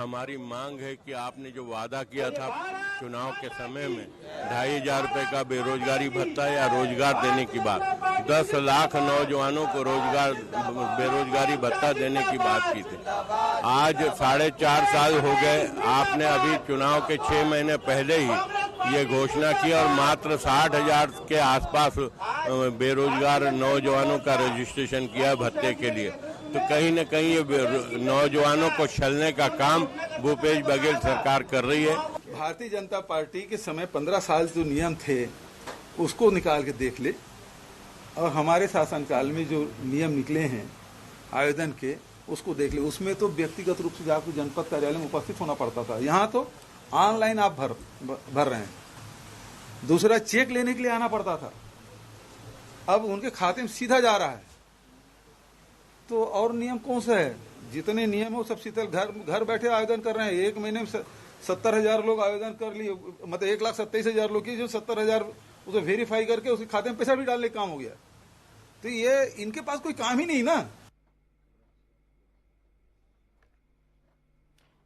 हमारी मांग है कि आपने जो वादा किया था चुनाव के समय में 2,500 रुपये का बेरोजगारी भत्ता या रोजगार देने की बात, 10 लाख नौजवानों को रोजगार बेरोजगारी भत्ता देने की बात की थी। आज 4.5 साल हो गए, आपने अभी चुनाव के 6 महीने पहले ही ये घोषणा की और मात्र 60,000 के आसपास बेरोजगार नौजवानों का रजिस्ट्रेशन किया भत्ते के लिए। तो कहीं न कहीं ये नौजवानों को छलने का काम भूपेश बघेल सरकार कर रही है। भारतीय जनता पार्टी के समय 15 साल जो नियम थे उसको निकाल के देख ले, और हमारे शासनकाल में जो नियम निकले हैं आवेदन के उसको देख ले। उसमें तो व्यक्तिगत रूप से जाकर जनपद कार्यालय में उपस्थित होना पड़ता था, यहाँ तो ऑनलाइन आप भर रहे हैं। दूसरा, चेक लेने के लिए आना पड़ता था, अब उनके खाते में सीधा जा रहा है। तो और नियम कौन सा है? जितने नियम हो सब शीतल घर बैठे आवेदन कर रहे हैं। एक महीने में 70,000 लोग आवेदन कर लिए, मतलब 1,27,000 लोग की, जो 70,000 उसे वेरीफाई करके उसके खाते में पैसा भी डालने का काम हो गया। तो ये इनके पास कोई काम ही नहीं ना।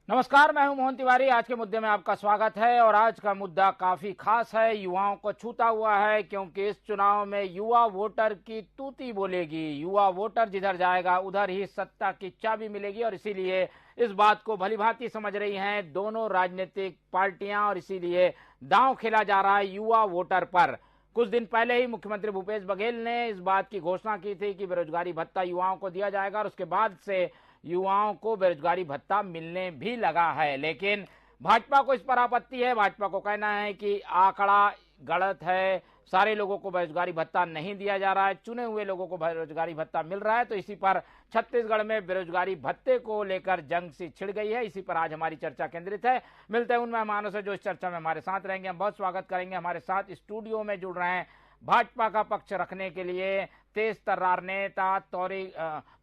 नमस्कार, मैं हूं मोहन तिवारी। आज के मुद्दे में आपका स्वागत है और आज का मुद्दा काफी खास है, युवाओं को छूता हुआ है, क्योंकि इस चुनाव में युवा वोटर की तूती बोलेगी। युवा वोटर जिधर जाएगा उधर ही सत्ता की चाबी मिलेगी और इसीलिए इस बात को भलीभांति समझ रही हैं दोनों राजनीतिक पार्टियां और इसीलिए दांव खेला जा रहा है युवा वोटर पर। कुछ दिन पहले ही मुख्यमंत्री भूपेश बघेल ने इस बात की घोषणा की थी कि बेरोजगारी भत्ता युवाओं को दिया जाएगा और उसके बाद से युवाओं को बेरोजगारी भत्ता मिलने भी लगा है। लेकिन भाजपा को इस पर आपत्ति है। भाजपा को कहना है कि आंकड़ा गलत है, सारे लोगों को बेरोजगारी भत्ता नहीं दिया जा रहा है, चुने हुए लोगों को बेरोजगारी भत्ता मिल रहा है। तो इसी पर छत्तीसगढ़ में बेरोजगारी भत्ते को लेकर जंग सी छिड़ गई है। इसी पर आज हमारी चर्चा केंद्रित है। मिलते हैं उन मेहमानों से जो इस चर्चा में हमारे साथ रहेंगे। हम बहुत स्वागत करेंगे। हमारे साथ स्टूडियो में जुड़ रहे हैं भाजपा का पक्ष रखने के लिए तेज तर्रार नेता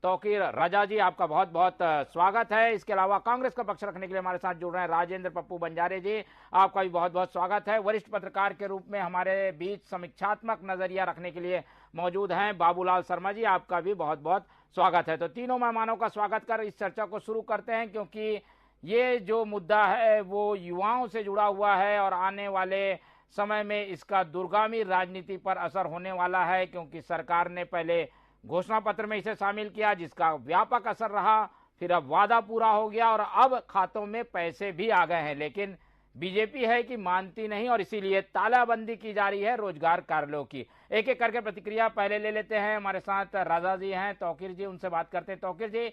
तौकीर रजा जी, आपका बहुत बहुत स्वागत है। इसके अलावा कांग्रेस का पक्ष रखने के लिए हमारे साथ जुड़ रहे हैं राजेंद्र पप्पू बंजारे जी, आपका भी बहुत बहुत स्वागत है। वरिष्ठ पत्रकार के रूप में हमारे बीच समीक्षात्मक नजरिया रखने के लिए मौजूद हैं बाबूलाल शर्मा जी, आपका भी बहुत बहुत स्वागत है। तो तीनों मेहमानों का स्वागत कर इस चर्चा को शुरू करते हैं, क्योंकि ये जो मुद्दा है वो युवाओं से जुड़ा हुआ है और आने वाले समय में इसका दूरगामी राजनीति पर असर होने वाला है, क्योंकि सरकार ने पहले घोषणा पत्र में इसे शामिल किया जिसका व्यापक असर रहा, फिर अब वादा पूरा हो गया और अब खातों में पैसे भी आ गए हैं। लेकिन बीजेपी है कि मानती नहीं और इसीलिए तालाबंदी की जा रही है रोजगार कार्यालयों की। एक एक करके प्रतिक्रिया पहले ले लेते हैं। हमारे साथ राजा जी हैं, तौकीर जी, उनसे बात करते हैं। तौकीर जी,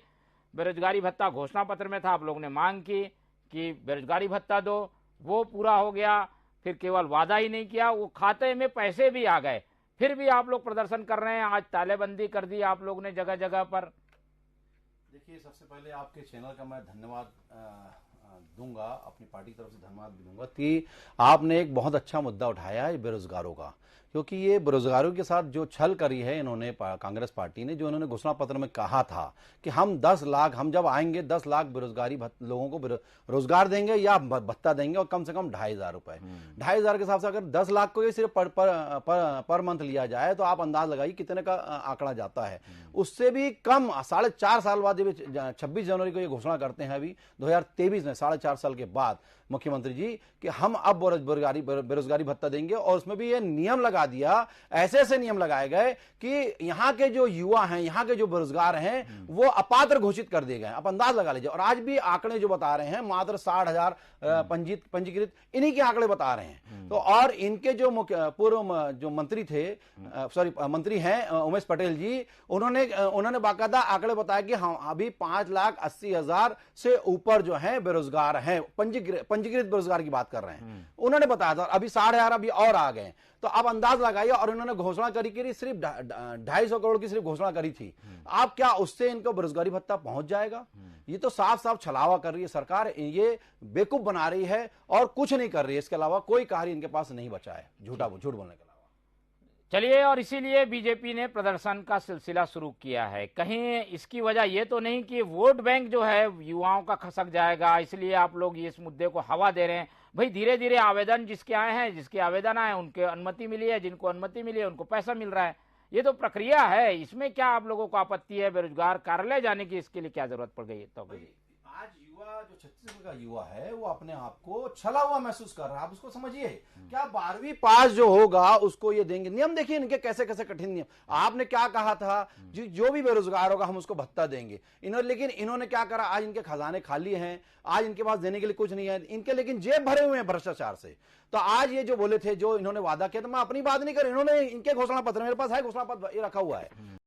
बेरोजगारी भत्ता घोषणा पत्र में था, आप लोगों ने मांग की कि बेरोजगारी भत्ता दो, वो पूरा हो गया, फिर केवल वादा ही नहीं किया, वो खाते में पैसे भी आ गए, फिर भी आप लोग प्रदर्शन कर रहे हैं। आज तालेबंदी कर दी आप लोग ने जगह जगह पर। देखिए, सबसे पहले आपके चैनल का मैं धन्यवाद दूंगा, अपनी पार्टी की तरफ से धन्यवाद भी दूंगा कि आपने एक बहुत अच्छा मुद्दा उठाया है बेरोजगारों का, क्योंकि ये बेरोजगारों के साथ जो छल करी है इन्होंने कांग्रेस पार्टी ने, जो इन्होंने घोषणा पत्र में कहा था कि हम 10 लाख, हम जब आएंगे 10 लाख बेरोजगारी लोगों को रोजगार देंगे या भत्ता देंगे और कम से कम 2,500 रुपए। 2,500 के हिसाब से अगर 10 लाख को सिर्फ पर मंथ लिया जाए तो आप अंदाज लगाइए कितने का आंकड़ा जाता है। उससे भी कम 4.5 साल बाद, 26 जनवरी को ये घोषणा करते हैं अभी 2023 में, 4.5 साल के बाद मुख्यमंत्री जी कि हम अब बेरोजगारी भत्ता देंगे। और उसमें भी ये नियम लगा दिया, ऐसे ऐसे नियम लगाए गए कि यहाँ के जो युवा हैं, यहाँ के जो बेरोजगार हैं वो अपात्र घोषित कर दिए गए। आप अंदाज लगा लीजिए। और आज भी आंकड़े जो बता रहे हैं मात्र 60,000 पंजीकृत, इन्हीं के आंकड़े बता रहे हैं। तो और इनके जो पूर्व जो मंत्री थे, मंत्री हैं उमेश पटेल जी, उन्होंने बाकायदा आंकड़े बताया कि हम अभी 5,80,000 से ऊपर जो है बेरोजगार हैं, पंजीकृत बेरोजगार की बात कर रहे हैं। उन्होंने बताया था अभी 60,000 अभी और आ गए। तो अब अंदाज लगाइए। और इन्होंने घोषणा करी कि सिर्फ 250 करोड़ की सिर्फ घोषणा करी थी। आप क्या उससे इनको बेरोजगारी भत्ता पहुंच जाएगा? ये तो साफ साफ छलावा कर रही है सरकार, ये बेवकूफ बना रही है और कुछ नहीं कर रही है। इसके अलावा कोई कार्य इनके पास नहीं बचा है झूठ बोलने के अलावा। चलिए, और इसीलिए बीजेपी ने प्रदर्शन का सिलसिला शुरू किया है। कहीं इसकी वजह ये तो नहीं कि वोट बैंक जो है युवाओं का खसक जाएगा, इसलिए आप लोग इस मुद्दे को हवा दे रहे हैं? भाई धीरे धीरे आवेदन जिसके आए हैं, जिसके आवेदन आए उनके अनुमति मिली है, जिनको अनुमति मिली है उनको पैसा मिल रहा है। ये तो प्रक्रिया है, इसमें क्या आप लोगों को आपत्ति है? बेरोजगार कार्यालय जाने की इसके लिए क्या जरूरत पड़ गई है? तो आज युवा जो छत्तीसगढ़ का युवा है वो अपने आप को छला हुआ महसूस कर रहा है। आप उसको समझिए, क्या 12वीं पास जो होगा उसको ये देंगे नियम? देखिए इनके कैसे कैसे कठिन नियम। आपने क्या कहा था, जो भी बेरोजगार होगा हम उसको भत्ता देंगे। लेकिन इन्होंने क्या करा, आज इनके खजाने खाली हैं, आज इनके पास देने के लिए कुछ नहीं है इनके, लेकिन जेब भरे हुए हैं भ्रष्टाचार से। तो आज ये जो बोले थे, जो इन्होंने वादा किया, तो मैं अपनी बात नहीं कर, इन्होंने इनके घोषणा पत्र, मेरे पास है घोषणा पत्र, ये रखा हुआ है।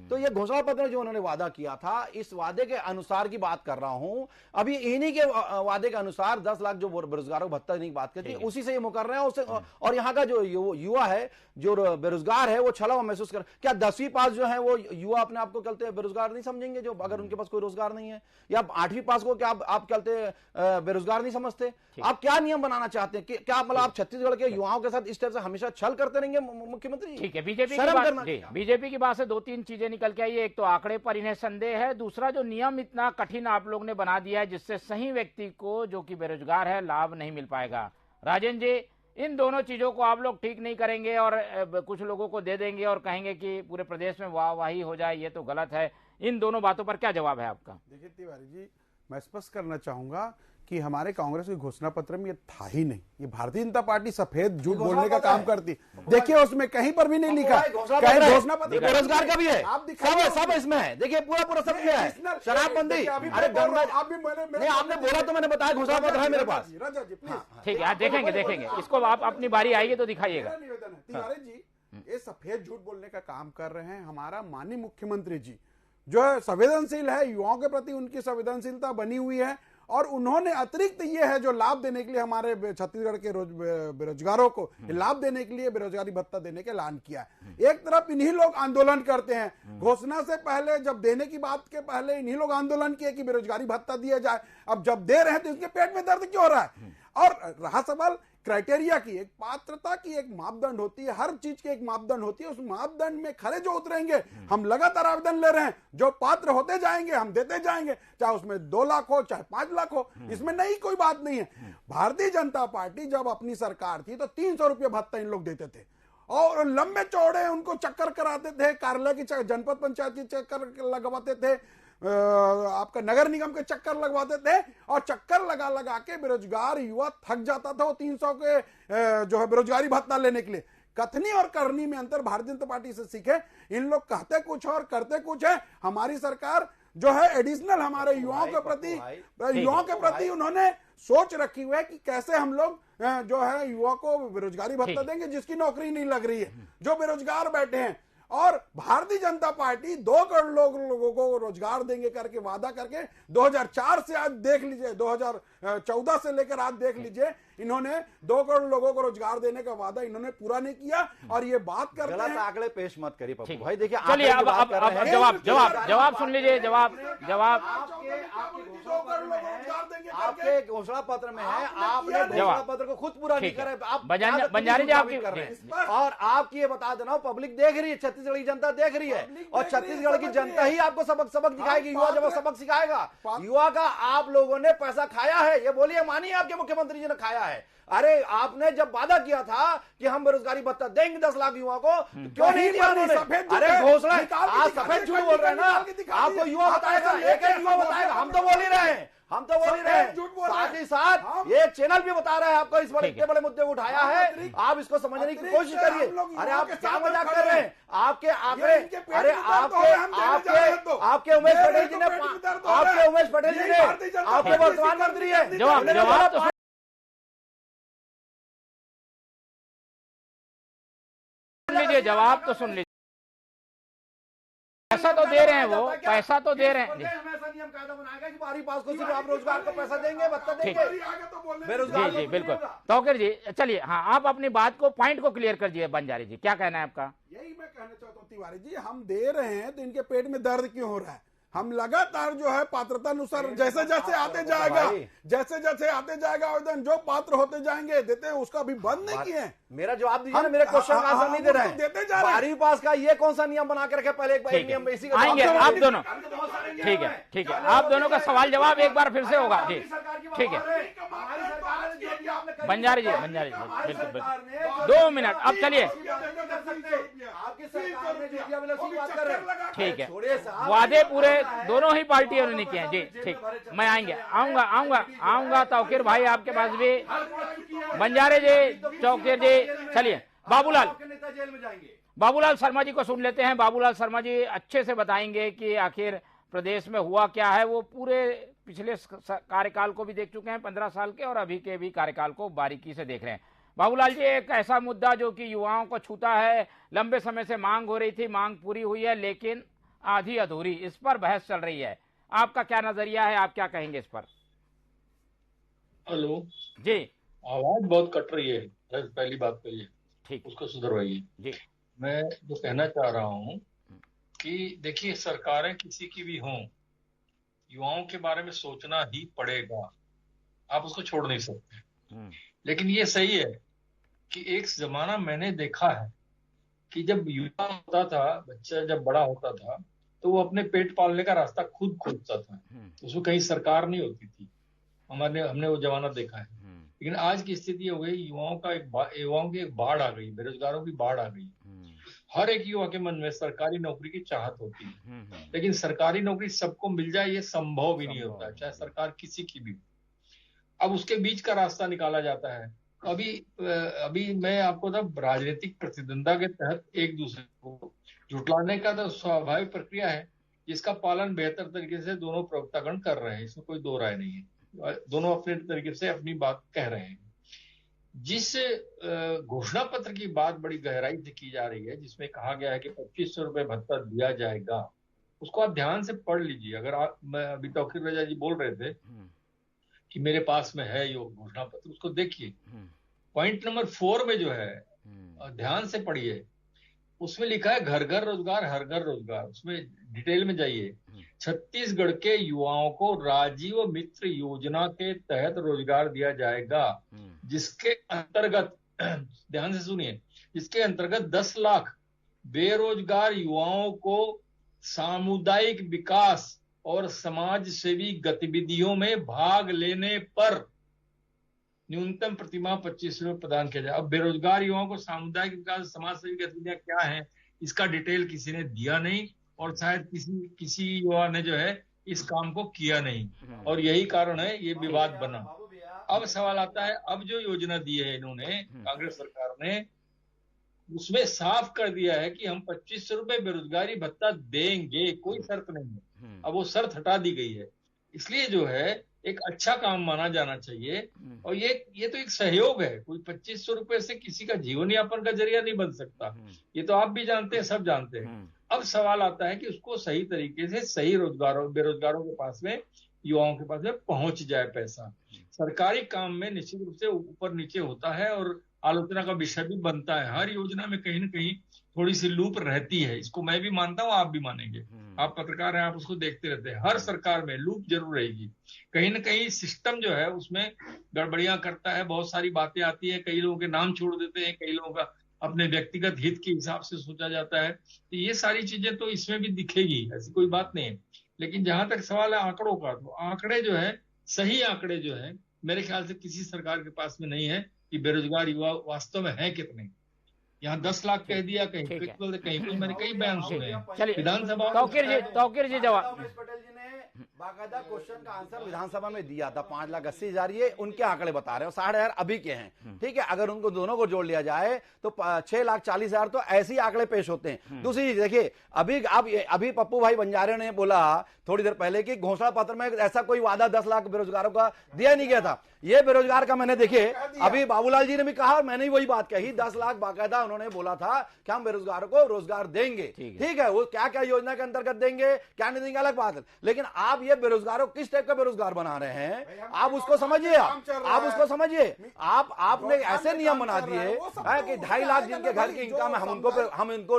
तो ये घोषणा पत्र जो उन्होंने वादा किया था, इस वादे के अनुसार की बात कर रहा हूं। अभी इन्हीं के वादे के अनुसार 10 लाख जो बेरोजगारों को भत्ता देने की बात करती है, उसी से ये मुकर रहे हैं उससे। और यहाँ का जो युवा है, जो बेरोजगार है, वो छला हुआ महसूस कर। क्या 10वीं पास जो है वो युवा अपने आप को कहते बेरोजगार नहीं समझेंगे, जो अगर उनके पास कोई रोजगार नहीं है? या 8वीं पास को क्या आप कहते बेरोजगार नहीं समझते? आप क्या नियम बनाना चाहते हैं? क्या मतलब आप छत्तीसगढ़ के युवाओं के साथ इस तरह से हमेशा छल करते रहेंगे मुख्यमंत्री? ठीक है, बीजेपी की बात से 2-3 चीजें निकल के आई। एक तो आंकड़े पर इन्हें संदेह है, दूसरा जो नियम इतना कठिन आप लोग ने बना दिया है जिससे सही व्यक्ति को, जो कि बेरोजगार है, लाभ नहीं मिल पाएगा। राजेंद्र जी, इन दोनों चीजों को आप लोग ठीक नहीं करेंगे और कुछ लोगों को दे देंगे और कहेंगे कि पूरे प्रदेश में वाहवाही हो जाए, ये तो गलत है। इन दोनों बातों पर क्या जवाब है आपका? देखिए तिवारी जी, मैं स्पष्ट करना चाहूंगा कि हमारे कांग्रेस के घोषणा पत्र में ये था ही नहीं। ये भारतीय जनता पार्टी सफेद झूठ बोलने का काम करती। देखिए उसमें कहीं पर भी नहीं लिखा, कहीं घोषणा पत्र बेरोजगार का भी है, आप सब इसमें है। देखिए पूरा सब में है, शराबबंदी। अरे नहीं, आपने बोला तो मैंने बताया, घोषणा पत्र है मेरे पास। राजा जी प्लीज, ठीक है, आप देखेंगे इसको, आप अपनी बारी आएगी तो दिखाइएगा। निवेदन है तिवारी जी, ये सफेद झूठ बोलने का काम कर रहे हैं। हमारा माननीय मुख्यमंत्री जी जो है संवेदनशील है, युवाओं के प्रति उनकी संवेदनशीलता बनी हुई है, और उन्होंने अतिरिक्त ये है जो लाभ देने के लिए हमारे छत्तीसगढ़ के बेरोजगारों को लाभ देने के लिए बेरोजगारी भत्ता देने का ऐलान किया है। एक तरफ इन्हीं लोग आंदोलन करते हैं, घोषणा से पहले, जब देने की बात के पहले इन्हीं लोग आंदोलन किए कि बेरोजगारी भत्ता दिया जाए। अब जब दे रहे हैं तो इसके पेट में दर्द क्यों हो रहा है? और रहा सवाल क्राइटेरिया की, एक पात्रता की एक मापदंड होती है, हर चीज की एक मापदंड होती है। उस मापदंड में खरे जो उतरेंगे, हम लगातार आवेदन ले रहे हैं, जो पात्र होते जाएंगे हम देते जाएंगे, चाहे उसमें 2 लाख हो चाहे 5 लाख हो, इसमें नहीं कोई बात नहीं है। भारतीय जनता पार्टी जब अपनी सरकार थी तो 300 रुपये भत्ता इन लोग देते थे, और लंबे चौड़े उनको चक्कर कराते थे, कार्यालय की जनपद पंचायत की चक्कर लगवाते थे, आपका नगर निगम के चक्कर लगवाते थे, और चक्कर लगा लगा के बेरोजगार युवा थक जाता था वो 300 के जो है बेरोजगारी भत्ता लेने के लिए। कथनी और करनी में अंतर भारतीय जनता पार्टी से सीखे। इन लोग कहते कुछ और करते कुछ है। हमारी सरकार जो है एडिशनल हमारे युवाओं के प्रति उन्होंने सोच रखी हुई है कि कैसे हम लोग जो है युवा को बेरोजगारी भत्ता देंगे, जिसकी नौकरी नहीं लग रही है, जो बेरोजगार बैठे हैं। और भारतीय जनता पार्टी 2 करोड़ लोगों को रोजगार देंगे करके वादा करके 2004 से आज देख लीजिए, 2014 से लेकर आज देख लीजिए, इन्होंने 2 करोड़ लोगों को रोजगार देने का वादा इन्होंने पूरा नहीं किया। और ये बात करते हैं, गलत आंकड़े पेश मत करिए पप्पू भाई। देखिए चलिए, अब जवाब सुन लीजिए। जवाब आपके घोषणा पत्र में है, आपने घोषणा पत्र को खुद पूरा नहीं करे। आप बंजारी जी आपकी कर रहे हैं, और आपकी ये बता देना, पब्लिक देख रही है, छत्तीसगढ़ की जनता देख रही है, और छत्तीसगढ़ की जनता ही आपको सबक दिखाएगी। युवा जब सबक सिखाएगा, युवा का आप लोगों ने पैसा खाया है, ये बोलिए, मानिए आपके मुख्यमंत्री जी ने खाया है। अरे आपने जब वादा किया था कि हम बेरोजगारी भत्ता देंगे 10 लाख युवा को, क्यों नहीं दिया उन्होंने? अरे घोषणा, आज सफेद झूठ बोल रहे हैं ना, आपको युवा बताएगा, एक युवा बताएगा, हम तो बोल ही रहे हैं, साथ ही साथ ये चैनल भी बता रहा है आपको, इस इतने बड़े मुद्दे को उठाया है, आप इसको समझने की कोशिश करिए। अरे आप क्या मजाक कर रहे हैं? आपके आंकड़े, अरे आपके उमेश पटेल जी ने, आपके वर्तमान मंत्री है, जवाब जवाब तो सुन लीजिए। पैसा तो दे रहे हैं, वो पैसा तो दे रहे हैं। ऐसा नियम कायदा बनाएगा कि 12वीं पास को सिर्फ आप रोजगार को पैसा देंगे, भत्ता देंगे, बेरोजगार। जी बिल्कुल। तौकीर जी चलिए, हाँ आप अपनी बात को, पॉइंट को क्लियर कर दिए। बंजारी जी क्या कहना है आपका? यही मैं कहना चाहता हूँ तिवारी जी, हम दे रहे हैं तो इनके पेट में दर्द क्यों हो रहा है? हम लगातार जो है पात्रता अनुसार जैसे जैसे आते जाएगा आवेदन, जो पात्र होते जाएंगे देते हैं, उसका अभी बंद नहीं किए। मेरा जवाब दीजिए ना, मेरे क्वेश्चन का आंसर नहीं दे रहे हैं। देते जा रहे हैं। 12वीं पास का ये कौन सा नियम बना के रखे? पहले एक नियम इसी का आएंगे आप दोनों, ठीक है, आप दोनों का सवाल जवाब एक बार फिर से होगा। जी ठीक है, बंजारे जी बिल्कुल बिल्कुल 2 मिनट। अब चलिए ठीक है, वादे पूरे दोनों ही पार्टियों ने किए हैं जी। ठीक, मैं आऊंगा तौकीर भाई आपके पास भी, बंजारे जी, चौकीर जी। चलिए बाबूलाल शर्मा जी को सुन लेते हैं। बाबूलाल शर्मा जी अच्छे से बताएंगे कि आखिर प्रदेश में हुआ क्या है। वो पूरे पिछले कार्यकाल को भी देख चुके हैं 15 साल के, और अभी के भी कार्यकाल को बारीकी से देख रहे हैं। बाबूलाल जी, एक ऐसा मुद्दा जो कि युवाओं को छूता है, लंबे समय से मांग हो रही थी, मांग पूरी हुई है लेकिन आधी अधूरी, इस पर बहस चल रही है। आपका क्या नजरिया है, आप क्या कहेंगे इस पर? हेलो जी, आवाज बहुत कट रही है, पहली बात तो ये ठीक, उसको सुधरवाइए। जी। मैं जो कहना चाह रहा हूँ कि देखिए, सरकारें किसी की भी हों, युवाओं के बारे में सोचना ही पड़ेगा, आप उसको छोड़ नहीं सकते। लेकिन ये सही है कि एक जमाना मैंने देखा है कि जब युवा होता था, बच्चा जब बड़ा होता था, तो वो अपने पेट पालने का रास्ता खुद खोजता था, उसमें कहीं सरकार नहीं होती थी। हमने वो जमाना देखा है। लेकिन आज की स्थिति हो गई, युवाओं की एक बाढ़ आ गई, बेरोजगारों की बाढ़ आ गई। हर एक युवा के मन में सरकारी नौकरी की चाहत होती है, लेकिन सरकारी नौकरी सबको मिल जाए ये संभव भी नहीं होता, चाहे सरकार किसी की भी। अब उसके बीच का रास्ता निकाला जाता है। अभी मैं आपको राजनीतिक प्रतिद्वंदा के तहत एक दूसरे को जुटलाने का तो स्वाभाविक प्रक्रिया है, जिसका पालन बेहतर तरीके से दोनों प्रवक्तागण कर रहे हैं, इसमें कोई दो राय नहीं है। दोनों अपने तरीके से अपनी बात कह रहे हैं। जिस घोषणा पत्र की बात बड़ी गहराई से की जा रही है, जिसमें कहा गया है कि 2500 रुपए भत्ता दिया जाएगा, उसको आप ध्यान से पढ़ लीजिए। अगर मैं अभी तौकीर रजा जी बोल रहे थे कि मेरे पास में है ये घोषणा पत्र, उसको देखिए। पॉइंट नंबर 4 में जो है, ध्यान से पढ़िए, उसमें लिखा है घर घर रोजगार, हर घर रोजगार। उसमें डिटेल में जाइए। छत्तीसगढ़ के युवाओं को राजीव मित्र योजना के तहत रोजगार दिया जाएगा, जिसके अंतर्गत, ध्यान से सुनिए, जिसके अंतर्गत 10 लाख बेरोजगार युवाओं को सामुदायिक विकास और समाज सेवी गतिविधियों में भाग लेने पर न्यूनतम प्रतिमाह 25 रुपये प्रदान किया जाए। अब बेरोजगार युवाओं को सामुदायिक विकास समाज सेवी गतिविधियां क्या है, इसका डिटेल किसी ने दिया नहीं, और शायद किसी युवा ने जो है इस काम को किया नहीं, और यही कारण है ये विवाद बना। अब सवाल आता है, अब जो योजना दी है इन्होंने, कांग्रेस सरकार ने, उसमें साफ कर दिया है कि हम 2500 रुपए बेरोजगारी भत्ता देंगे, कोई शर्त नहीं है। अब वो शर्त हटा दी गई है, इसलिए जो है एक अच्छा काम माना जाना चाहिए। और ये तो एक सहयोग है, कोई 2500 रुपए से किसी का जीवन यापन का जरिया नहीं बन सकता, ये तो आप भी जानते हैं, सब जानते हैं। अब सवाल आता है कि उसको सही तरीके से सही बेरोजगारों के पास में, युवाओं के पास में पहुंच जाए पैसा। सरकारी काम में निश्चित रूप से ऊपर नीचे होता है और आलोचना का विषय भी बनता है। हर योजना में कहीं ना कहीं थोड़ी सी लूप रहती है, इसको मैं भी मानता हूँ, आप भी मानेंगे, आप पत्रकार हैं, आप उसको देखते रहते हैं। हर सरकार में लूप जरूर रहेगी, कहीं ना कहीं सिस्टम जो है उसमें गड़बड़ियां करता है, बहुत सारी बातें आती है, कई लोगों के नाम छोड़ देते हैं, कई लोगों का अपने व्यक्तिगत हित के हिसाब से सोचा जाता है। तो ये सारी चीजें तो इसमें भी दिखेगी, ऐसी कोई बात नहीं है। लेकिन जहां तक सवाल है आंकड़ों का, तो आंकड़े जो है, सही आंकड़े जो है, मेरे ख्याल से किसी सरकार के पास में नहीं है कि बेरोजगार युवा वास्तव में है कितने। यहाँ 10 लाख कह दिया, कहीं कहीं मैंने कई बयान सुने विधानसभा। तौकीर जी जवाब। पटेल जी ने बाकायदा क्वेश्चन का आंसर विधानसभा में दिया था, 5,80,000 ये उनके आंकड़े बता रहे हैं, 60,000 अभी के हैं। ठीक है, अगर उनको दोनों को जोड़ लिया जाए तो 6,40,000 तो ऐसे ही आंकड़े पेश होते हैं। दूसरी चीज देखिए, अभी पप्पू भाई बंजारे ने बोला थोड़ी देर पहले कि घोषणा पत्र में ऐसा कोई वादा 10 लाख बेरोजगारों का दिया नहीं गया था। ये बेरोजगार का मैंने देखिए, अभी बाबूलाल जी ने भी कहा, मैंने वही बात कही, 10 लाख बाकायदा उन्होंने बोला था कि हम बेरोजगारों को रोजगार देंगे। ठीक है, वो क्या क्या योजना के अंतर्गत देंगे, क्या नहीं देंगे, अलग बात है। लेकिन आप ये बेरोजगारों किस टाइप का बेरोजगार बना रहे हैं, आप उसको समझिए, आप उसको समझिए। आपने ऐसे नियम बना दिए कि 2.5 लाख जिनके घर की इनकम है,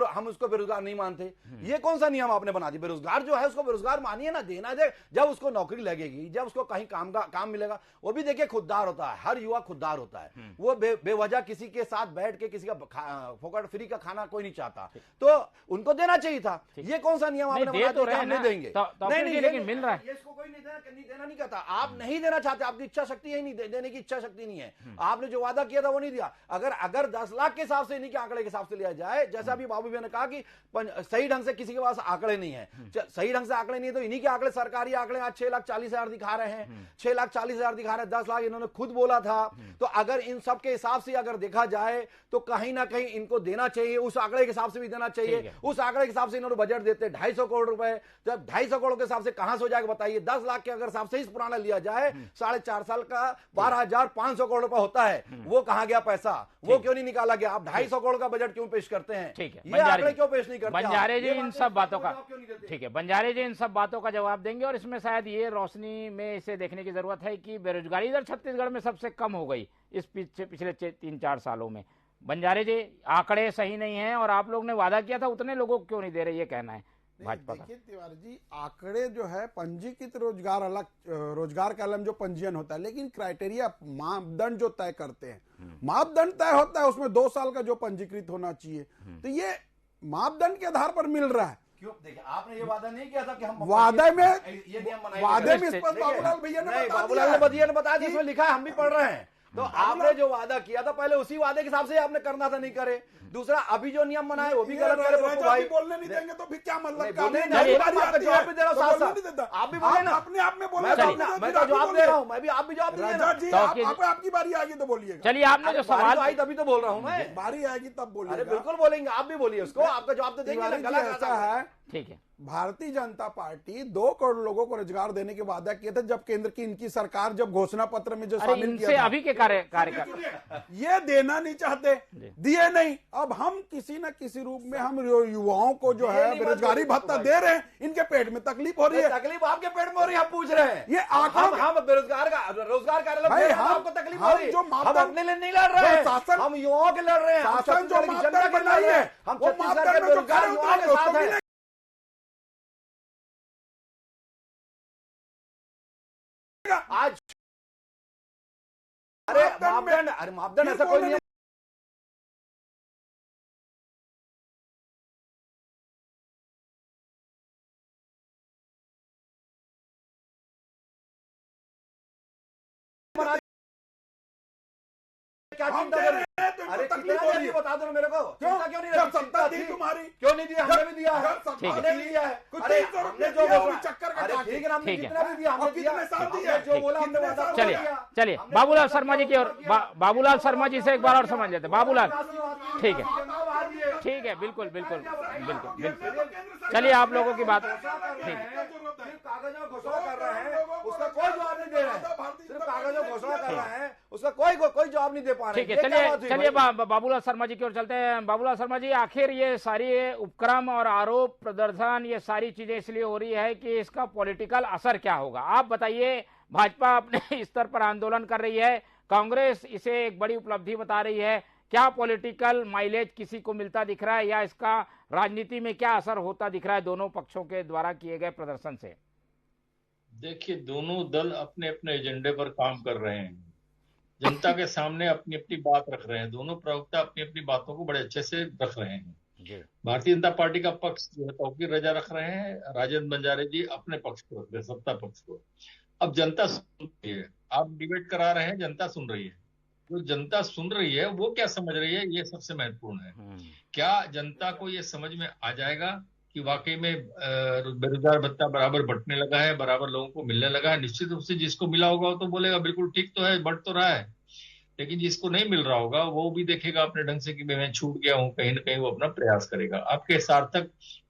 हम उसको बेरोजगार नहीं मानते। ये कौन सा नियम आपने बना दिया? बेरोजगार जो है उसको बेरोजगार मानिए ना, देना दे, जब उसको नौकरी लगेगी, जब उसको कहीं काम मिलेगा। वो भी देखिए खुददार होता है, हर युवा खुददार होता है, वो बेवजह किसी के साथ बैठ के किसी का फोकट फ्री का खाना कोई नहीं चाहता, तो उनको देना चाहिए था। ये कौन सा नियम आपने बना दिया? नहीं देंगे, नहीं, लेकिन मिल रहा है। ये इसको कोई नहीं देना नहीं कहता, आप नहीं देना चाहते, आपकी इच्छा शक्ति है नहीं, देने की इच्छा शक्ति नहीं है। आपने जो वादा किया था वो नहीं दिया। अगर 10 लाख के हिसाब से, इन्हीं के आंकड़े के हिसाब से लिया जाए, जैसा अभी बाबू भैया ने कहा कि सही ढंग से किसी के पास आंकड़े नहीं है, सही ढंग से आंकड़े नहीं है, तो इन्हीं के आंकड़े, सरकारी आंकड़े आज 6,40,000 दिखा रहे हैं, 6,40,000 दिखा रहे हैं, 10 लाख इन्होंने खुद बोला था। तो अगर इन सब के हिसाब से अगर देखा जाए तो कहीं ना कहीं इनको देना चाहिए, उस आंकड़े के हिसाब से भी देना चाहिए। उस आंकड़े के हिसाब से इन्होंने बजट देते 250 करोड़ रुपए, जब 250 करोड़ के हिसाब से कहां से हो जाएगा बताइए। 10 लाख के अगर हिसाब से इस पुराना लिया जाए, 4.5 साल का 12,500 करोड़ रुपए होता है, वो कहां गया पैसा, वो क्यों नहीं निकाला गया? आप 250 करोड़ का बजट क्यों पेश करते हैं? ठीक है, ये आंकड़े क्यों पेश नहीं करते? बंजारे जी इन सब बातों का, ठीक है, बंजारे जी इन सब बातों का जवाब देंगे। और इसमें शायद ये रोशनी में इसे देखने की जरूरत है कि बेरोजगारी इधर छत्तीसगढ़ में सबसे कम हो गई इस पिछले 3-4 सालों में। बंजारे जी, आंकड़े सही नहीं है और आप लोग ने वादा किया था उतने लोगों को क्यों नहीं दे रहे, ये कहना है भाजपा का। देखिए तिवारी जी, आंकड़े जो है पंजीकृत रोजगार अलग, रोजगार का अलग जो पंजीयन होता है, लेकिन क्राइटेरिया, मापदंड जो तय करते हैं, मापदंड तय होता है, उसमें 2 साल का जो पंजीकृत होना चाहिए, तो ये मापदंड के आधार पर मिल रहा है। क्यों? देखिए, आपने ये वादा नहीं किया था कि हम वादे में ये नियम बनाएंगे। वादे में इस पर बाबूलाल भैया ने बाबूलाल भैया ने बता दिया, इसमें लिखा है, हम भी पढ़ रहे हैं। तो आपने जो वादा किया था पहले उसी वादे के हिसाब से आपने करना था, नहीं करे। दूसरा, अभी जो नियम बनाए वो भी गलत करे। पप्पू भाई बोलने नहीं देंगे तो फिर क्या मतलब? जवाब भी दे रहा हूँ, आप भी बोले ना, अपने आप में बोलना, मैं तो जवाब दे रहा हूँ, मैं भी, आप भी जवाब दे रहे जी, आपकी बारी आएगी तो बोलिएगा। चलिए, आपने जो सवाल आई तभी तो बोल रहा हूँ मैं, बारी आएगी तब बोलिएगा। अरे बिल्कुल बोलेंगे, आप भी बोलिए उसको, आपका जवाब तो देंगे ना। ऐसा है, ठीक है, भारतीय जनता पार्टी 2 करोड़ लोगों को रोजगार देने के वादा किया था जब केंद्र की इनकी सरकार जब घोषणा पत्र में जो शामिल इनसे किया था। अभी के कार्यक्रम ये देना नहीं चाहते, दिए नहीं। अब हम किसी न किसी रूप में हम युवाओं को जो है बेरोजगारी भत्ता दे रहे हैं, इनके पेट में तकलीफ हो रही है। तकलीफ आपके पेट में हो रही है, हम पूछ रहे हैं। ये हम बेरोजगार का रोजगार कार्यालय, आपको तकलीफ हो रही है। हम अपने लिए नहीं लड़ रहे हैं, हम युवाओं के लड़ रहे हैं, शासन जो मापदंड बनाई है, हम छत्तीसगढ़ के बेरोजगार युवाओं के साथ हैं। आज मापदंड ऐसा कोई नहीं। क्या चिंता कर रहे हैं? अरे कितना बता दो मेरे को, चिंता क्यों नहीं रही? सत्ता थी तुम्हारी, क्यों नहीं दिया? हमने भी दिया है, हमने भी दिया है। अरे हमने जो बोला, चक्कर का अरे ठीक है, हमने ठीक है। जितना भी दिया हमने दिया, हमने जो बोला हमने वादा चलिए किया। चलिए, बाबूलाल शर्मा जी की और बाबूलाल शर्मा जी से एक बार और समझ लेते हैं। बाबूलाल, ठीक है, ठीक है, बिल्कुल बिल्कुल बिल्कुल बिल्कुल, चलिए आप लोगों की बात, ठीक है, सिर्फ कागजों में घोषणा कर रहे हैं, उसका कोई जवाब नहीं दे रहे हैं। सिर्फ कागजों में घोषणा कर रहे हैं, उसका कोई जवाब नहीं दे पा रहे। ठीक है, चलिए बाबूलाल शर्मा जी की ओर चलते हैं। बाबूलाल शर्मा जी, आखिर ये सारी उपक्रम और आरोप प्रदर्शन, ये सारी चीजें इसलिए हो रही है कि इसका पॉलिटिकल असर क्या होगा, आप बताइए। भाजपा अपने स्तर पर आंदोलन कर रही है, कांग्रेस इसे एक बड़ी उपलब्धि बता रही है, क्या पॉलिटिकल माइलेज किसी को मिलता दिख रहा है या इसका राजनीति में क्या असर होता दिख रहा है दोनों पक्षों के द्वारा किए गए प्रदर्शन से? देखिए, दोनों दल अपने अपने एजेंडे पर काम कर रहे हैं, जनता के सामने अपनी अपनी बात रख रहे हैं, दोनों प्रवक्ता अपनी अपनी बातों को बड़े अच्छे से रख रहे हैं। भारतीय जनता पार्टी का पक्ष जो है तौकीर रजा रख रहे हैं, राजेंद्र बंजारे जी अपने पक्ष को रख रहे हैं, सत्ता पक्ष को। अब जनता सुन रही है, आप डिबेट करा रहे हैं, जनता सुन रही है। जो जनता सुन रही है वो क्या समझ रही है, ये सबसे महत्वपूर्ण है। क्या जनता को ये समझ में आ जाएगा कि वाकई में बेरोजगार भत्ता बराबर बंटने लगा है, बराबर लोगों को मिलने लगा है? निश्चित रूप से जिसको मिला होगा वो तो बोलेगा बिल्कुल ठीक तो है, बढ़ तो रहा है। लेकिन जिसको नहीं मिल रहा होगा वो भी देखेगा अपने ढंग से कि मैं छूट गया हूं, कहीं ना कहीं वो अपना प्रयास करेगा।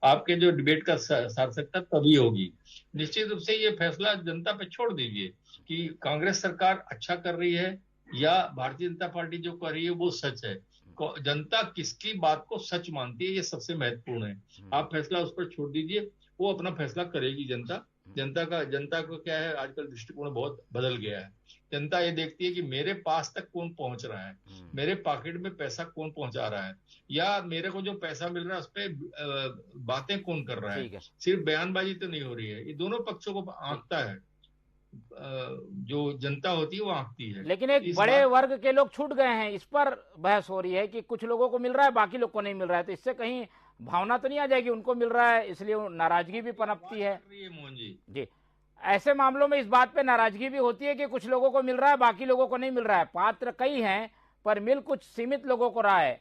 आपके जो डिबेट का सार्थकता तभी होगी। निश्चित रूप से ये फैसला जनता पे छोड़ दीजिए कि कांग्रेस सरकार अच्छा कर रही है या भारतीय जनता पार्टी जो कर रही है वो सच है। जनता किसकी बात को सच मानती है, ये सबसे महत्वपूर्ण है। आप फैसला उस पर छोड़ दीजिए, वो अपना फैसला करेगी। जनता का क्या है, आजकल दृष्टिकोण बहुत बदल गया है। जनता ये देखती है कि मेरे पास तक कौन पहुंच रहा है, मेरे पॉकेट में पैसा कौन पहुंचा रहा है, या मेरे को जो पैसा मिल रहा है उस पर बातें कौन कर रहा है। सिर्फ बयानबाजी तो नहीं हो रही है, ये दोनों पक्षों को आंकता है। जो जनता होती है वो आंकती है। लेकिन एक बड़े वर्ग के लोग छूट गए हैं, इस पर बहस हो रही है कि कुछ लोगों को मिल रहा है, बाकी लोग को नहीं मिल रहा है, तो इससे कहीं भावना तो नहीं आ जाएगी उनको मिल रहा है इसलिए नाराजगी भी पनपती है? मोहन जी, ऐसे मामलों में इस बात पे नाराजगी भी होती है कि कुछ लोगों को मिल रहा है, बाकी लोगों को नहीं मिल रहा है। पात्र कई हैं पर मिल कुछ सीमित लोगों को रहा है।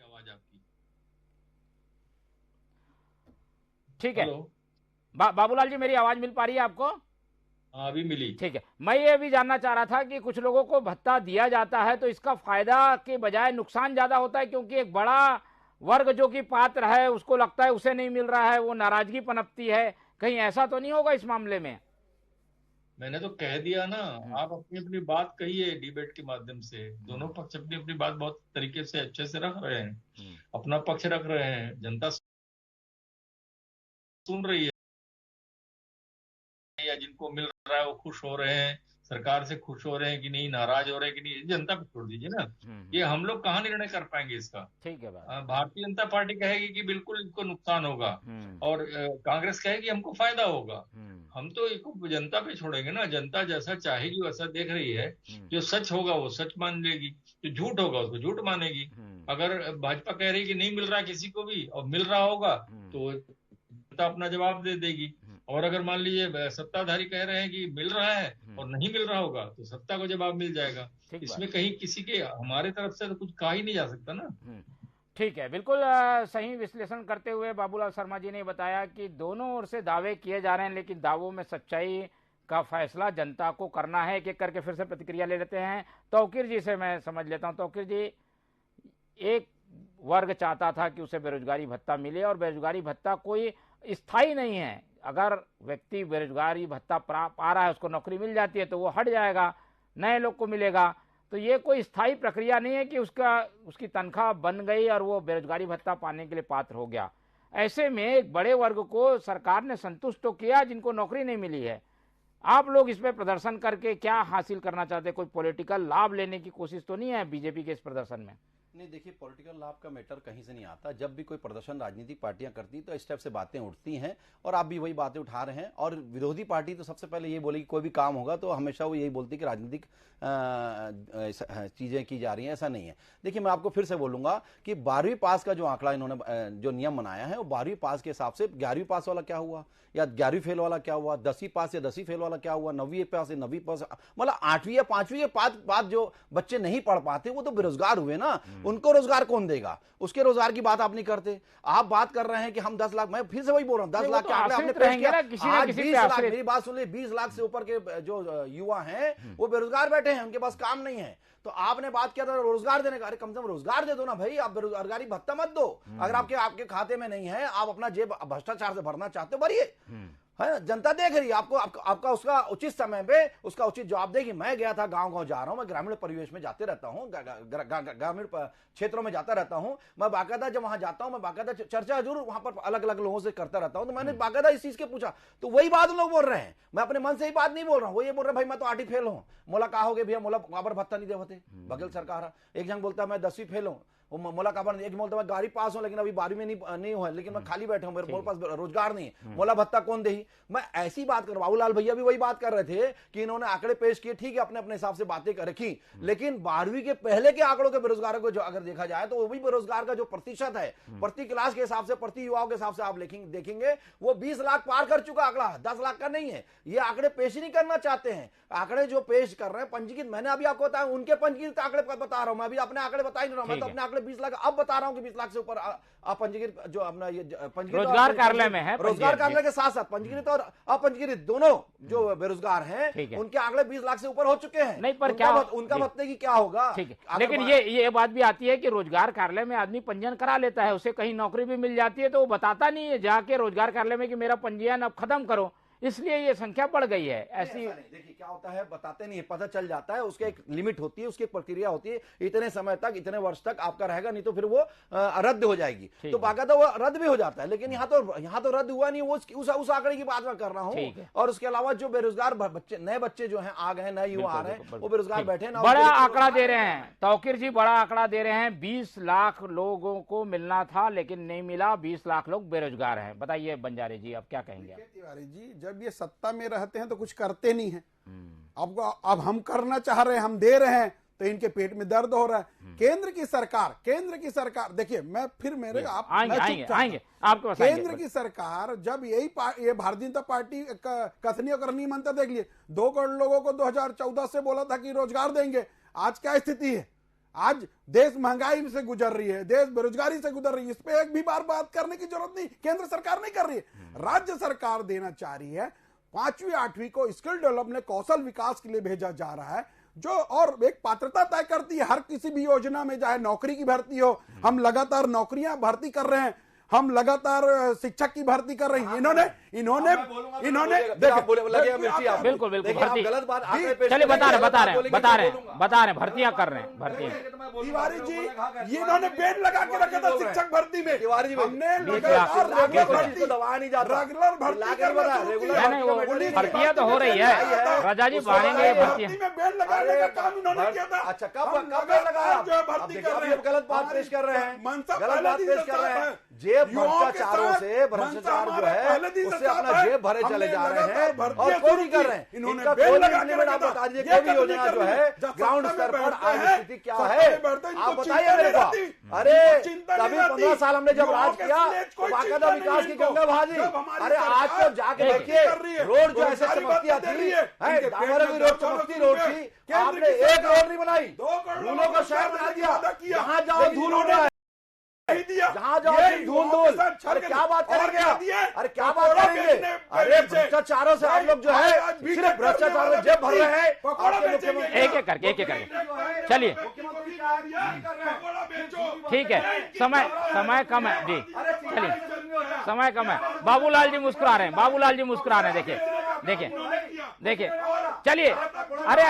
आवाज आपकी ठीक है। हेलो। बाबूलाल जी, मेरी आवाज मिल पा रही है आपको? हाँ, अभी मिली। ठीक है। मैं ये भी जानना चाह रहा था कि कुछ लोगों को भत्ता दिया जाता है तो इसका फायदा के बजाय नुकसान ज्यादा होता है, क्योंकि एक बड़ा वर्ग जो कि पात्र है उसको लगता है उसे नहीं मिल रहा है, वो नाराजगी पनपती है। कहीं ऐसा तो नहीं होगा इस मामले में? मैंने तो कह दिया ना, आप अपनी अपनी बात कहिए डिबेट के माध्यम से। दोनों पक्ष अपनी अपनी बात बहुत तरीके से अच्छे से रख रहे हैं, अपना पक्ष रख रहे हैं, जनता सुन रही है, या जिनको मिल रहा है वो खुश हो रहे हैं, सरकार से खुश हो रहे हैं कि नहीं, नाराज हो रहे हैं कि नहीं, जनता पे छोड़ दीजिए ना। ये हम लोग कहाँ निर्णय कर पाएंगे इसका। ठीक है बात। भारतीय जनता पार्टी कहेगी कि बिल्कुल इनको नुकसान होगा, और कांग्रेस कहेगी हमको फायदा होगा। हम तो इसको जनता पे छोड़ेंगे ना, जनता जैसा चाहेगी वैसा देख रही है। जो सच होगा वो सच मान लेगी, जो झूठ होगा उसको झूठ मानेगी। अगर भाजपा कह रही कि नहीं मिल रहा किसी को भी और मिल रहा होगा तो जनता अपना जवाब दे देगी। और अगर मान लीजिए सत्ताधारी कह रहे हैं कि मिल रहा है और नहीं मिल रहा होगा तो सत्ता को जवाब मिल जाएगा। इसमें कहीं किसी के हमारे तरफ से तो कुछ कहा ही नहीं जा सकता ना। ठीक है, बिल्कुल सही विश्लेषण करते हुए बाबूलाल शर्मा जी ने बताया कि दोनों ओर से दावे किए जा रहे हैं, लेकिन दावों में सच्चाई का फैसला जनता को करना है। एक एक करके फिर से प्रतिक्रिया ले लेते हैं। तौकीर जी से मैं समझ लेता हूं। तौकीर जी, एक वर्ग चाहता था कि उसे बेरोजगारी भत्ता मिले, और बेरोजगारी भत्ता कोई स्थायी नहीं है। अगर व्यक्ति बेरोजगारी भत्ता पा रहा है, उसको नौकरी मिल जाती है तो वो हट जाएगा, नए लोग को मिलेगा। तो ये कोई स्थायी प्रक्रिया नहीं है कि उसकी तनख्वाह बन गई और वो बेरोजगारी भत्ता पाने के लिए पात्र हो गया। ऐसे में एक बड़े वर्ग को सरकार ने संतुष्ट तो किया जिनको नौकरी नहीं मिली है। आप लोग इस पे प्रदर्शन करके क्या हासिल करना चाहते हैं? कोई पॉलिटिकल लाभ लेने की कोशिश तो नहीं है बीजेपी के इस प्रदर्शन में? नहीं, देखिए, पॉलिटिकल लाभ का मैटर कहीं से नहीं आता। जब भी कोई प्रदर्शन राजनीतिक पार्टियां करती तो इस टाइप से बातें उठती हैं, और आप भी वही बातें उठा रहे हैं। और विरोधी पार्टी तो सबसे पहले ये बोलेगी कोई भी काम होगा तो हमेशा वो यही बोलती कि राजनीतिक चीजें की जा रही हैं। ऐसा नहीं है। देखिए, मैं आपको फिर से बोलूंगा कि 12वीं पास का जो आंकड़ा इन्होंने जो नियम बनाया है वो 12वीं पास के हिसाब से 11वीं पास वाला क्या हुआ या 11वीं फेल वाला क्या हुआ, 10वीं पास या 10वीं फेल वाला क्या हुआ, 9वीं पास या 9वीं पास, मतलब 8वीं या 5वीं के बाद जो बच्चे नहीं पढ़ पाते वो तो बेरोजगार हुए ना। उनको रोजगार कौन देगा? उसके रोजगार की बात आप नहीं करते। आप बात कर रहे हैं कि हम 10 लाख, मैं फिर से वही बोल रहा हूं, 10 लाख के आंकड़े आपने पेश किया। आज 20 लाख, मेरी बात सुन ली, 20 लाख से ऊपर के जो युवा हैं वो बेरोजगार बैठे हैं, उनके पास काम नहीं है। तो आपने बात किया था रोजगार देने का। अरे कम से कम रोजगार दे दो ना भाई, आप बेरोजगारी भत्ता मत दो। अगर आपके खाते में नहीं है, आप अपना जेब भ्रष्टाचार से भरना चाहते हो, भरिए, है, जनता देख रही है आपको, आपका उसका उचित समय पे उसका उचित जवाब देगी। मैं गया था, गांव जा रहा हूं, मैं ग्रामीण परिवेश में जाते रहता हूं, ग्रामीण क्षेत्रों में जाता रहता हूं। मैं बाकायदा जब वहां जाता हूं, मैं बाकायदा चर्चा जरूर वहां पर अलग अलग लोगों से करता रहता हूं। तो मैंने बाकायदा इस चीज के पूछा, तो वही बात लोग बोल रहे हैं। मैं अपने मन से ही बात नहीं बोल रहा हूं, वो ये बोल रहे हैं भाई मैं तो 8वीं फेल हूं। मोला कहा हो गए भैया, मोला काबर भत्ता नहीं देवते बघेल सरकार। एक जन बोलता है मैं 10वीं फेल हूं, मोला काबर, एक बोलता मैं 12वीं पास हूं लेकिन अभी 12वीं में नहीं हुआ, लेकिन मैं खाली बैठा हूं, मेरे पास रोजगार नहीं है, मोला भत्ता कौन दे? मैं ऐसी बात कर, बाबूलाल भैया भी वही बात कर रहे थे कि इन्होंने आंकड़े पेश किए, ठीक है, अपने अपने हिसाब से बातें रखी, लेकिन 12वीं के पहले के आंकड़ों के बेरोजगारों को जो अगर देखा जाए तो वो भी बेरोजगार का जो प्रतिशत है प्रति क्लास के हिसाब से, प्रति युवाओं के हिसाब से आप देखेंगे वो 20 लाख पार कर चुका आंकड़ा, 10 लाख का नहीं है। ये आंकड़े पेश ही नहीं करना चाहते हैं। आंकड़े जो पेश कर रहे हैं पंजीकृत, मैंने अभी आपको बताया, उनके पंजीकृत आंकड़े बता रहा हूं, मैं अभी अपने आंकड़े बता ही नहीं रहा हूं। मैं तो अपने आंकड़े 20 लाख अब बता रहा हूं कि 20 लाख से ऊपर अपंजीकृत जो अपना ये पंजीकृत रोजगार कार्यालय में है, रोजगार कार्यालय के साथ साथ पंजीकृत और अपंजीकृत दोनों जो बेरोजगार हैं उनके आंकड़े 20 लाख से ऊपर हो चुके हैं। नहीं, पर क्या उनका भत्ते की क्या होगा? ठीक है, लेकिन ये बात भी आती है कि रोजगार कार्यालय में आदमी पंजीयन करा लेता है, उसे कहीं नौकरी भी मिल जाती है तो वो बताता नहीं है जाके रोजगार कार्यालय में कि मेरा पंजीयन अब खत्म करो, इसलिए ये संख्या बढ़ गई है। ऐसी देखिए क्या होता है, बताते नहीं है, पता चल जाता है, उसके एक लिमिट होती है, उसकी एक प्रक्रिया होती है, इतने समय तक, इतने वर्ष तक आपका रहेगा, नहीं तो फिर वो रद्द हो जाएगी। तो बाकायदा वो रद्द भी हो जाता है। लेकिन यहाँ तो रद्द हुआ नहीं, वो उस आंकड़े की बात मैं कर रहा हूँ। और उसके अलावा जो बेरोजगार बच्चे, नए बच्चे जो है आ गए, नए युवा आ रहे हैं, वो बेरोजगार बैठे हैं। बड़ा आंकड़ा दे रहे हैं तौकीर जी, बड़ा आंकड़ा दे रहे हैं, 20 लाख लोगों को मिलना था लेकिन नहीं मिला, 20 लाख लोग बेरोजगार हैं। बताइए बंजारे जी, आप क्या कहेंगे? तिवारी जी, जब ये सत्ता में रहते हैं तो कुछ करते नहीं है। अब हम करना चाह रहे हैं, हम दे रहे हैं तो इनके पेट में दर्द हो रहा है। केंद्र की सरकार देखिए, मैं फिर मेरे आप आएंगे मैं चुप आएंगे चाहता हूं। आएंगे आपके पास आएंगे। केंद्र की सरकार जब ये भारतीय जनता पार्टी कथनी और करनी मंत्र देख लिए, 2 करोड़ लोगों को 2014 से बोला था कि रोजगार देंगे। आज क्या स्थिति है? आज देश महंगाई से गुजर रही है, देश बेरोजगारी से गुजर रही है। इस पे एक भी बार बात करने की जरूरत नहीं, केंद्र सरकार नहीं कर रही है। राज्य सरकार देना चाह रही है। 5वीं 8वीं को स्किल डेवलपमेंट, कौशल विकास के लिए भेजा जा रहा है, जो और एक पात्रता तय करती है हर किसी भी योजना में, चाहे नौकरी की भर्ती हो। हम लगातार नौकरियां भर्ती कर रहे हैं, हम लगातार शिक्षक की भर्ती कर रहे हैं। इन्होंने बिल्कुल भर्ती, चलिए बता रहे भर्तियां कर रहे हैं, भर्तियां। तिवारी जी, ये इन्होंने बेड लगा के रखा था शिक्षक भर्ती में। तिवारी जी, हमने भर्तियां तो हो रही है, राजा जी बढ़ेंगे भर्तियां में बेड लगाने का काम इन्होंने किया था। अच्छा, कब लगाया? जो है भर्ती कर रहे हैं, गलत बात पेश कर रहे हैं, मनसा गलत बात पेश कर रहे हैं। जेब भ्रष्टाचारों से, भ्रष्टाचार जो है उससे अपना जेब भरे चले जा रहे हैं और कोई नहीं कर रहे हैं। इनका कोई इम्प्लीमेंट आप बता दीजिए, कोई भी योजना जो है ग्राउंड स्तर पर आज स्थिति क्या है आप बताइए मेरे को। अरे कभी 15 साल हमने जब राज किया तो बाकायदा विकास की गंगा बहाजी। अरे आज तो जाके देखिए, रोड जो ऐसे चमकती थी, डामर की रोड चमकती रोड थी, आपने एक रोड नहीं बनाई, धूलों का शहर बना दिया। जहां जाओ धूल उड़ रहा है, जहां जाओ धूल। अरे क्या बात करेंगे आप? अरे क्या बात करेंगे? अरे भ्रष्टाचारों से आप लोग जो है सिर्फ भ्रष्टाचार में जेब भर रहे हैं। एक एक करके चलिए, ठीक है, समय कम है जी, चलिए समय कम है। बाबूलाल जी मुस्कुरा रहे हैं, देखिए चलिए। अरे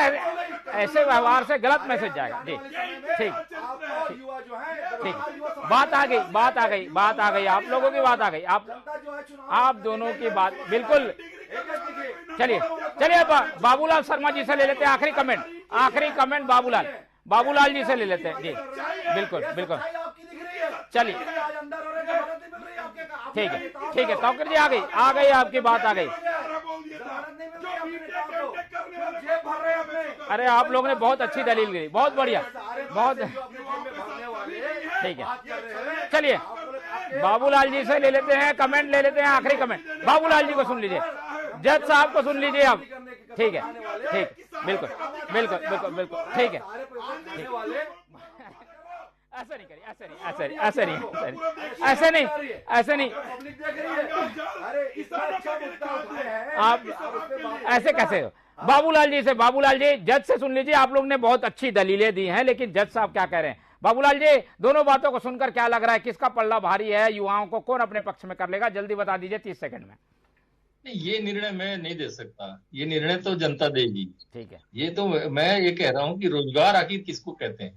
ऐसे व्यवहार से गलत मैसेज जाएगा जी। ठीक, बात आ गई, आप लोगों की बात आ गई, आप दोनों की बात बिल्कुल। चलिए बाबूलाल शर्मा जी से ले लेते हैं आखिरी कमेंट, बाबूलाल जी से ले लेते हैं जी। बिल्कुल चलिए, ठीक है तौकीर जी, आ गई आपकी बात आ गई। अरे आप लोगों ने बहुत अच्छी दलील दी, बहुत बढ़िया, बहुत ठीक है। चलिए बाबूलाल जी से ले लेते हैं कमेंट, आखिरी कमेंट। बाबूलाल जी को सुन लीजिए, जज साहब को सुन लीजिए आप। ठीक है, बिल्कुल ठीक है। ऐसे नहीं आप ऐसे कैसे हो? बाबूलाल जी जज से सुन लीजिए। आप लोग ने बहुत अच्छी दलीलें दी हैं, लेकिन जज साहब क्या कह रहे हैं? बाबूलाल जी, दोनों बातों को सुनकर क्या लग रहा है, किसका पल्ला भारी है? युवाओं को कौन अपने पक्ष में कर लेगा? जल्दी बता दीजिए 30 सेकंड में। नहीं, ये निर्णय मैं नहीं दे सकता, ये निर्णय तो जनता देगी। ठीक है, ये तो मैं ये कह रहा हूँ कि रोजगार आखिर किसको कहते हैं?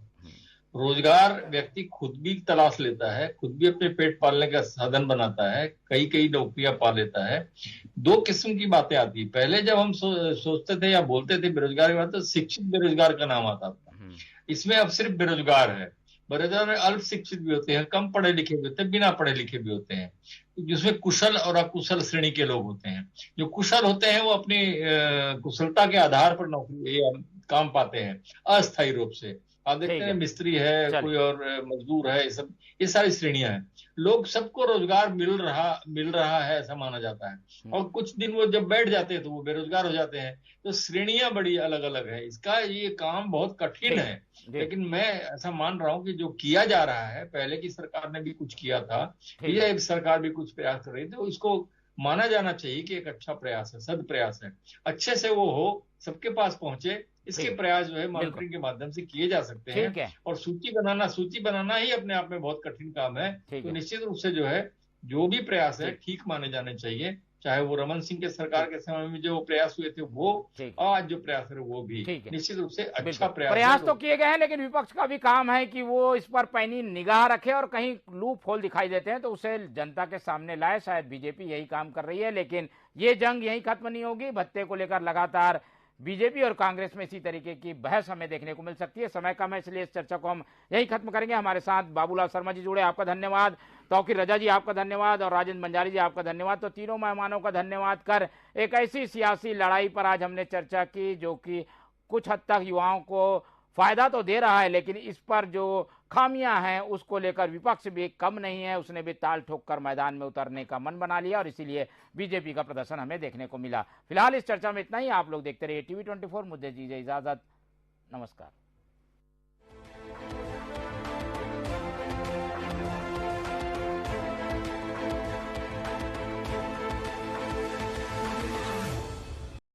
रोजगार व्यक्ति खुद भी तलाश लेता है, खुद भी अपने पेट पालने का साधन बनाता है, कई नौकरियां पा लेता है। 2 किस्म की बातें आती है। पहले जब हम सोचते थे या बोलते थे बेरोजगार की बात, तो शिक्षित बेरोजगार का नाम आता था। इसमें अब सिर्फ बेरोजगार है। बेरोजगार में अल्प शिक्षित भी होते हैं, कम पढ़े लिखे भी होते हैं, बिना पढ़े लिखे भी होते हैं, जिसमें कुशल और अकुशल श्रेणी के लोग होते हैं। जो कुशल होते हैं वो अपनी कुशलता के आधार पर नौकरी काम पाते हैं अस्थायी रूप से। आप देखते हैं मिस्त्री है, कोई और मजदूर है, ये सारी श्रेणियां हैं। लोग सबको रोजगार मिल रहा है ऐसा माना जाता है, और कुछ दिन वो जब बैठ जाते हैं तो वो बेरोजगार हो जाते हैं। तो श्रेणियां बड़ी अलग अलग है। इसका ये काम बहुत कठिन है, लेकिन मैं ऐसा मान रहा हूं कि जो किया जा रहा है, पहले की सरकार ने भी कुछ किया था, ये सरकार भी कुछ प्रयास कर रही थी, तो इसको माना जाना चाहिए कि एक अच्छा प्रयास है, सद प्रयास है। अच्छे से वो हो, सबके पास पहुंचे, इसके प्रयास जो है मॉनिटरिंग के माध्यम से किए जा सकते हैं। और सूची बनाना ही अपने आप में बहुत कठिन काम है। तो निश्चित रूप से जो है जो भी प्रयास है ठीक माने जाने चाहिए, चाहे वो रमन सिंह के सरकार के समय में जो प्रयास हुए थे वो, आज जो प्रयास है वो भी निश्चित रूप से अच्छा प्रयास तो किए गए हैं। लेकिन विपक्ष का भी काम है कि वो इस पर पैनी निगाह रखे, और कहीं लूप होल दिखाई देते हैं तो उसे जनता के सामने लाए। शायद बीजेपी यही काम कर रही है, लेकिन ये जंग यही खत्म नहीं होगी। भत्ते को लेकर लगातार बीजेपी और कांग्रेस में इसी तरीके की बहस हमें देखने को मिल सकती है। समय कम है, इसलिए इस चर्चा को हम यही खत्म करेंगे। हमारे साथ बाबूलाल शर्मा जी जुड़े, आपका धन्यवाद। तौकीर रजा जी आपका धन्यवाद, और राजेंद्र बंजारी जी आपका धन्यवाद। तो तीनों मेहमानों का धन्यवाद कर एक ऐसी सियासी लड़ाई पर आज हमने चर्चा की जो कि कुछ हद तक युवाओं को फायदा तो दे रहा है, लेकिन इस पर जो खामियां हैं उसको लेकर विपक्ष भी कम नहीं है, उसने भी ताल ठोक कर मैदान में उतरने का मन बना लिया और इसीलिए बीजेपी का प्रदर्शन हमें देखने को मिला। फिलहाल इस चर्चा में इतना ही। आप लोग देखते रहिए TV 24। मुझे दीजिए इजाजत। नमस्कार।